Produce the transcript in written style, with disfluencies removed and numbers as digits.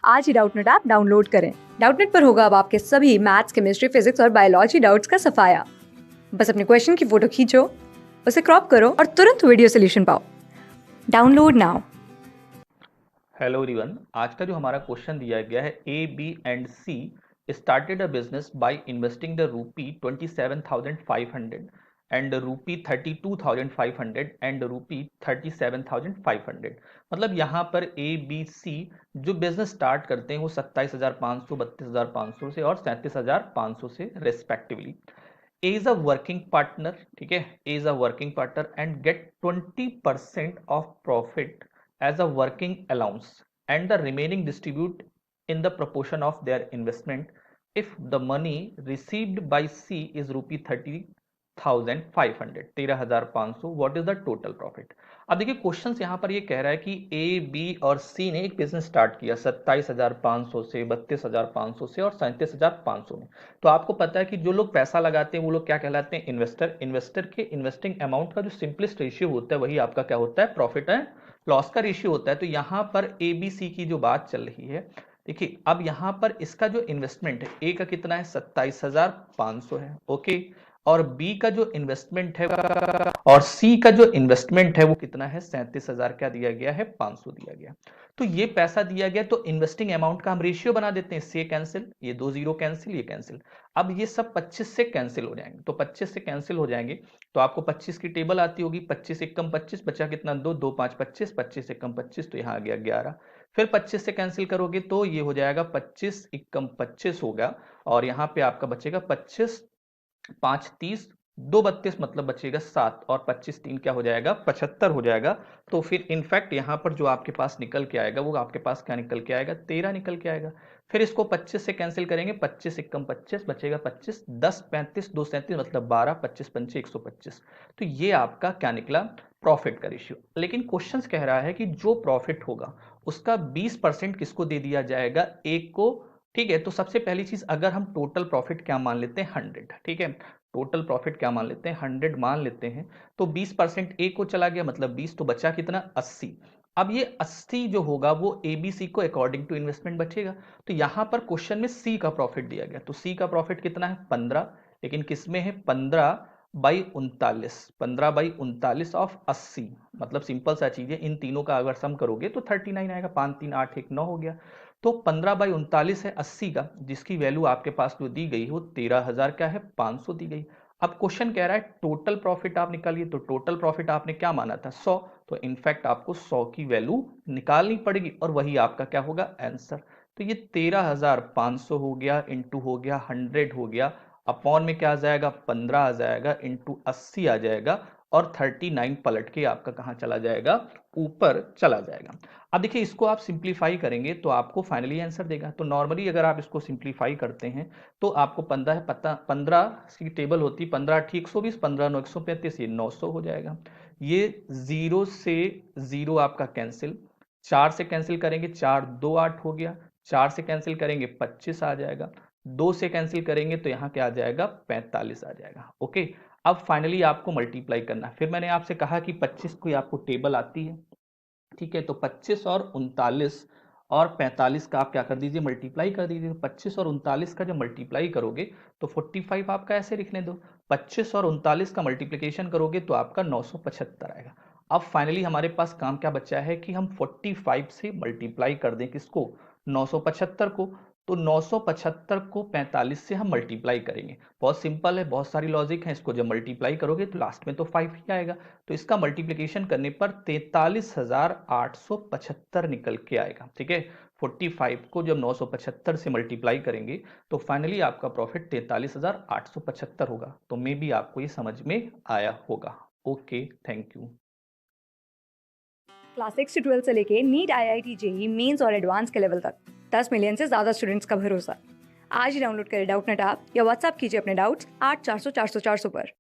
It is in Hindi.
आज ही डाउटनेट ऐप डाउनलोड करें। डाउटनेट पर होगा अब आपके सभी मैथ्स, केमिस्ट्री, फिजिक्स और बायोलॉजी डाउट्स का सफाया। बस अपने क्वेश्चन की फोटो खींचो, उसे क्रॉप करो और तुरंत वीडियो सोल्यूशन पाओ। Download now. हेलो एवरीवन, आज का जो हमारा क्वेश्चन दिया गया है, A B and C started a business by investing the rupee 27,500 and रूपी 32,500 एंड रूपी 37,500। मतलब यहाँ पर ए बी सी जो बिजनेस स्टार्ट करते हैं वो 27,500, 32,500 से और 37,500 से respectively. A is a working partner, ठीक है, A is a working partner and get 20% of profit as a working allowance and the remaining distribute in the proportion of their investment if the money received by C is rupee 30,500 13,500 what is the total profit। अब देखिए क्वेश्चन यहाँ पर ये कह रहा है कि ए बी और सी ने एक बिजनेस स्टार्ट किया 27,500 से, 32,500 से और 37,500 में। तो आपको पता है कि जो लोग पैसा लगाते हैं वो लोग क्या कहलाते हैं, इन्वेस्टर। इन्वेस्टर के इन्वेस्टिंग अमाउंट का जो सिंपलेस्ट रेशियो होता है वही आपका क्या होता है, प्रॉफिट एंड लॉस का रेशियो होता है। तो यहां पर एबीसी की जो बात चल रही है, देखिए अब यहां पर इसका जो इन्वेस्टमेंट है, ए का कितना है, 27,500 है, ओके, और बी का जो इन्वेस्टमेंट है और सी का जो इन्वेस्टमेंट है वो कितना है, 37,000 क्या दिया गया है, 500 दिया गया। तो ये पैसा दिया गया, तो इन्वेस्टिंग अमाउंट का हम रेशियो बना देते हैं, से कैंसिल, ये 2 जीरो कैंसिल, ये कैंसिल। अब ये सब 25 से कैंसिल हो जाएंगे, तो 25 से कैंसिल हो जाएंगे तो आपको 25 की टेबल आती होगी, 25 एकम 25, बचा कितना, 2, 2 5 25, 25 एकम 25, तो यहाँ आ गया 11। फिर 25 से कैंसिल करोगे तो ये हो जाएगा 25 एकम 25 होगा, और यहाँ पे आपका बचेगा 25 5 30, 2 32, मतलब बचेगा 7, और 25 3 क्या हो जाएगा, 75 हो जाएगा। तो फिर इनफैक्ट यहाँ पर जो आपके पास निकल के आएगा वो आपके पास क्या निकल के आएगा, 13 निकल के आएगा। फिर इसको 25 से कैंसिल करेंगे, 25 एकम 25, बचेगा 25, 10 35, 2 37, मतलब 12, 25 पंचे 125। तो ये आपका क्या निकला, प्रॉफिट का रेशियो। लेकिन क्वेश्चन कह रहा है कि जो प्रॉफिट होगा उसका 20% किसको दे दिया जाएगा, एक को, ठीक है। तो सबसे पहली चीज, अगर हम टोटल प्रॉफिट क्या मान लेते हैं, 100, ठीक है, टोटल प्रॉफिट क्या मान लेते हैं, 100 मान लेते हैं, तो 20% ए को चला गया, मतलब 20, तो बचा कितना, 80। अब ये 80 जो होगा वो एबीसी को अकॉर्डिंग टू इन्वेस्टमेंट बचेगा। तो यहां पर क्वेश्चन में सी का प्रॉफिट दिया गया, तो सी का प्रॉफिट कितना है, 15, लेकिन किसमें है, 15/39, 15/39 ऑफ 80, मतलब सिंपल सा चीज है, इन तीनों का अगर सम करोगे तो 39 आएगा, 5 3 8 1 9 हो गया। तो 15/39 है 80 का, जिसकी वैल्यू आपके पास जो दी गई है वो 13,000 क्या है, 500 दी गई। अब क्वेश्चन कह रहा है टोटल प्रॉफिट आप निकालिए, तो टोटल प्रॉफिट आपने क्या माना था, 100, तो इनफैक्ट आपको 100 की वैल्यू निकालनी पड़ेगी, और वही आपका क्या होगा, आंसर। तो ये 13,500 हो गया, इंटू हो गया 100 हो गया, अपॉन में क्या आ जाएगा, 15 आ जाएगा, इंटू 80 आ जाएगा, और 39 पलट के आपका कहां चला जाएगा, ऊपर चला जाएगा। अब देखिए इसको आप सिंप्लीफाई करेंगे तो आपको फाइनली आंसर देगा। तो नॉर्मली अगर आप इसको सिंप्लीफाई करते हैं तो आपको 15 है, पता 15 की टेबल होती, 15 ठीक 120, 15 9 135, ये 900 हो जाएगा। ये 0 से 0 आपका कैंसिल, 4 से कैंसिल करेंगे, 4 2 8 हो गया, 4 से कैंसिल करेंगे 25 आ जाएगा, 2 से कैंसिल करेंगे तो यहाँ क्या आ जाएगा, 45 आ जाएगा, ओके। अब फाइनली आपको मल्टीप्लाई करना है। फिर मैंने आपसे कहा कि 25 की आपको टेबल आती है, ठीक है, तो 25 और 39 और 45 का आप क्या कर दीजिए, मल्टीप्लाई कर दीजिए। 25 और 39 का जब मल्टीप्लाई करोगे तो 45 आपका ऐसे लिखने दो, 25 और 39 का मल्टीप्लिकेशन करोगे तो आपका 975 आएगा। अब फाइनली हमारे पास काम क्या बचा है कि हम 45 से मल्टीप्लाई कर दें किसको, 975 को। तो 975 को 45 से हम मल्टीप्लाई करेंगे, बहुत सिंपल है, बहुत सारी लॉजिक है, इसको जब मल्टीप्लाई करोगे तो लास्ट में तो 5 ही आएगा। तो इसका मल्टीप्लिकेशन करने पर 43,875 निकल के आएगा, ठीक है। 45 को जब 975 से मल्टीप्लाई करेंगे तो फाइनली आपका प्रॉफिट 43,875 होगा। तो मे बी आपको ये समझ में आया होगा। Okay, thank you. क्लास 6 से 12 से लेके नीट, IIT, JEE मेंस और एडवांस के लेवल तक 10 मिलियन से ज्यादा स्टूडेंट्स का भरोसा। आज ही डाउनलोड करें डाउटनेट ऐप या व्हाट्सएप कीजिए अपने डाउट्स 8400 400 400 पर।